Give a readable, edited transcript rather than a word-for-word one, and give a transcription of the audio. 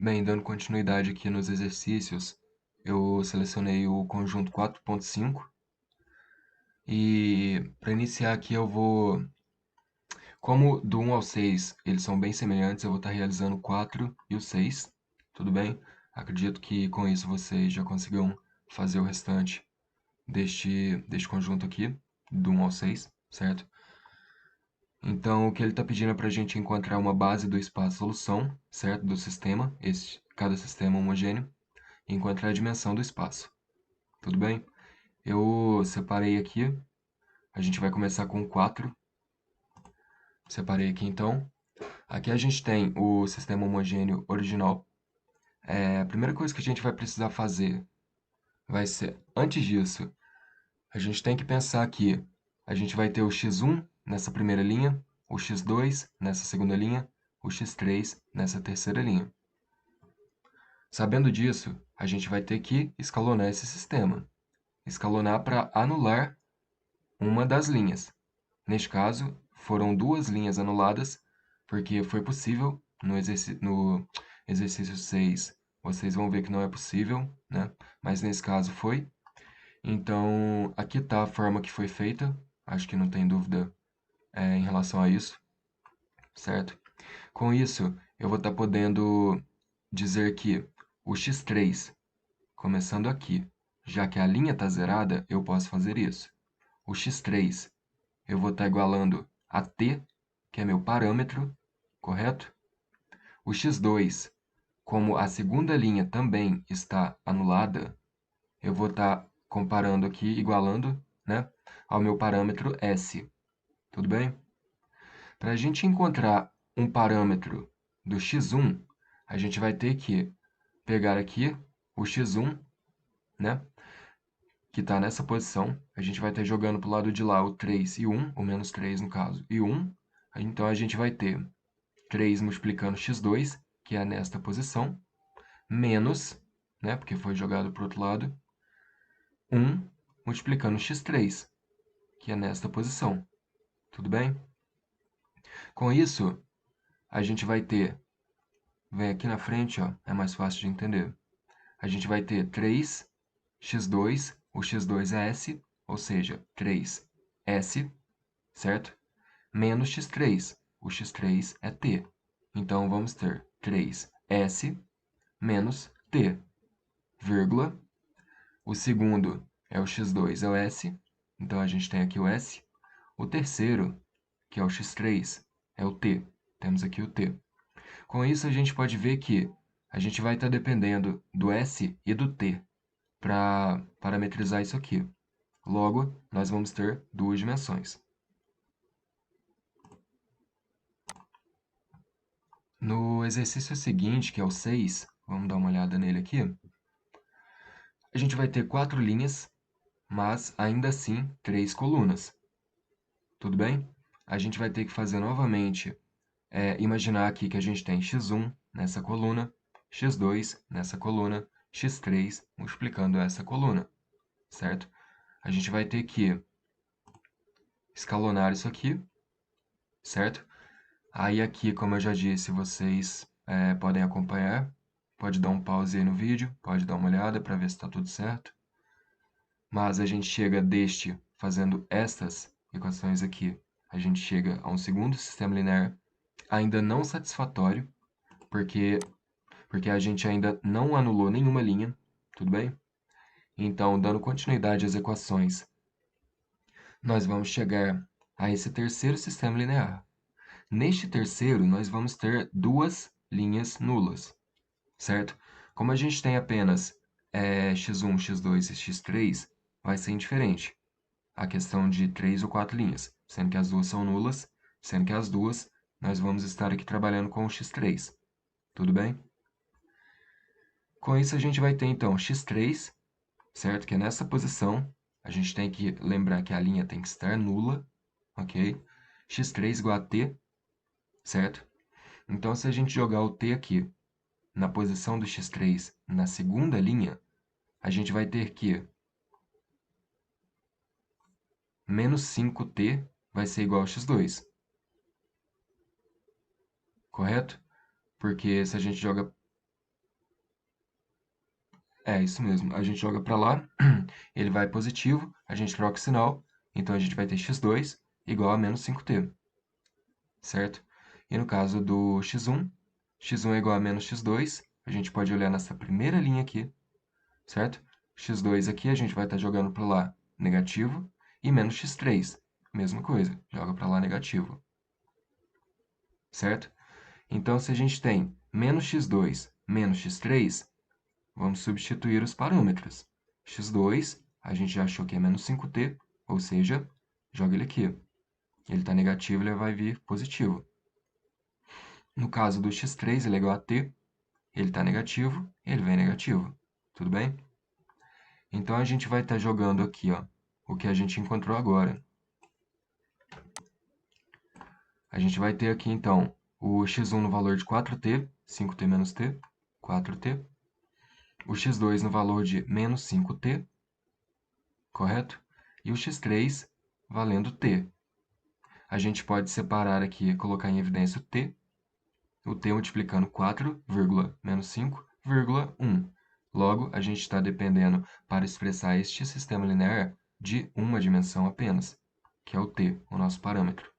Bem, dando continuidade aqui nos exercícios, eu selecionei o conjunto 4.5 e para iniciar aqui como do 1 ao 6 eles são bem semelhantes, eu vou estar realizando o 4 e o 6, tudo bem? Acredito que com isso vocês já conseguiram fazer o restante deste conjunto aqui, do 1 ao 6, certo? Então, o que ele está pedindo é para a gente encontrar uma base do espaço-solução, certo? Do sistema, cada sistema homogêneo, e encontrar a dimensão do espaço. Tudo bem? Eu separei aqui, a gente vai começar com 4. Separei aqui então. Aqui a gente tem o sistema homogêneo original. A primeira coisa que a gente vai precisar fazer vai ser, antes disso, a gente tem que pensar que a gente vai ter o x1 nessa primeira linha, o x2 nessa segunda linha, o x3 nessa terceira linha. Sabendo disso, a gente vai ter que escalonar esse sistema. Escalonar para anular uma das linhas. Neste caso, foram duas linhas anuladas, porque foi possível no exercício 6. Vocês vão ver que não é possível, né? Mas nesse caso foi. Então, aqui está a forma que foi feita. Acho que não tem dúvida em relação a isso, certo? Com isso, eu vou estar podendo dizer que o x3, começando aqui, já que a linha está zerada, eu posso fazer isso. O x3 eu vou estar igualando a t, que é meu parâmetro, correto? O x2, como a segunda linha também está anulada, eu vou estar comparando aqui, igualando, né, ao meu parâmetro s. Tudo bem? Para a gente encontrar um parâmetro do x1, a gente vai ter que pegar aqui o x1, né, que está nessa posição. A gente vai estar jogando para o lado de lá o 3 e 1, o menos 3 no caso, e 1. Então, a gente vai ter 3 multiplicando x2, que é nesta posição, menos, né, porque foi jogado para o outro lado, 1 multiplicando x3, que é nesta posição. Tudo bem? Com isso, a gente vai ter, vem aqui na frente, ó, é mais fácil de entender. A gente vai ter 3x2, o x2 é s, ou seja, 3s, certo? Menos x3, o x3 é t. Então, vamos ter 3s menos t, vírgula. O segundo é o x2, é o s. Então, a gente tem aqui o s. O terceiro, que é o x3, é o t. Temos aqui o t. Com isso, a gente pode ver que a gente vai estar dependendo do s e do t para parametrizar isso aqui. Logo, nós vamos ter duas dimensões. No exercício seguinte, que é o 6, vamos dar uma olhada nele aqui, a gente vai ter 4 linhas, mas ainda assim 3 colunas. Tudo bem? A gente vai ter que fazer novamente, imaginar aqui que a gente tem x1 nessa coluna, x2 nessa coluna, x3 multiplicando essa coluna, certo? A gente vai ter que escalonar isso aqui, certo? Aí aqui, como eu já disse, vocês podem acompanhar. Pode dar um pause aí no vídeo, pode dar uma olhada para ver se está tudo certo. Mas a gente chega fazendo estas equações aqui, a gente chega a um segundo sistema linear, ainda não satisfatório, porque a gente ainda não anulou nenhuma linha, tudo bem? Então, dando continuidade às equações, nós vamos chegar a esse terceiro sistema linear. Neste terceiro, nós vamos ter duas linhas nulas, certo? Como a gente tem apenas x1, x2 e x3, vai ser indiferente a questão de 3 ou 4 linhas, sendo que as duas são nulas, sendo que as duas nós vamos estar aqui trabalhando com o x3, tudo bem? Com isso, a gente vai ter, então, x3, certo? Que é nessa posição, a gente tem que lembrar que a linha tem que estar nula, ok? x3 igual a t, certo? Então, se a gente jogar o t aqui na posição do x3 na segunda linha, a gente vai ter que menos 5t vai ser igual a x2, correto? Porque se a gente joga É isso mesmo. A gente joga para lá, ele vai positivo, a gente troca o sinal, então a gente vai ter x2 igual a menos 5t, certo? E no caso do x1, x1 é igual a menos x2, a gente pode olhar nessa primeira linha aqui, certo? x2 aqui a gente vai estar jogando para lá negativo, e menos x3, mesma coisa, joga para lá negativo, certo? Então, se a gente tem menos x2 menos x3, vamos substituir os parâmetros. x2, a gente já achou que é menos 5t, ou seja, joga ele aqui. Ele está negativo, ele vai vir positivo. No caso do x3, ele é igual a t, ele está negativo, ele vem negativo. Tudo bem? Então, a gente vai estar jogando aqui, ó, o que a gente encontrou agora. A gente vai ter aqui, então, o x1 no valor de 4t, 5t menos t, 4t. O x2 no valor de menos 5t, correto? E o x3 valendo t. A gente pode separar aqui, colocar em evidência o t multiplicando 4, menos 5, 1. Logo, a gente está dependendo para expressar este sistema linear de uma dimensão apenas, que é o t, o nosso parâmetro.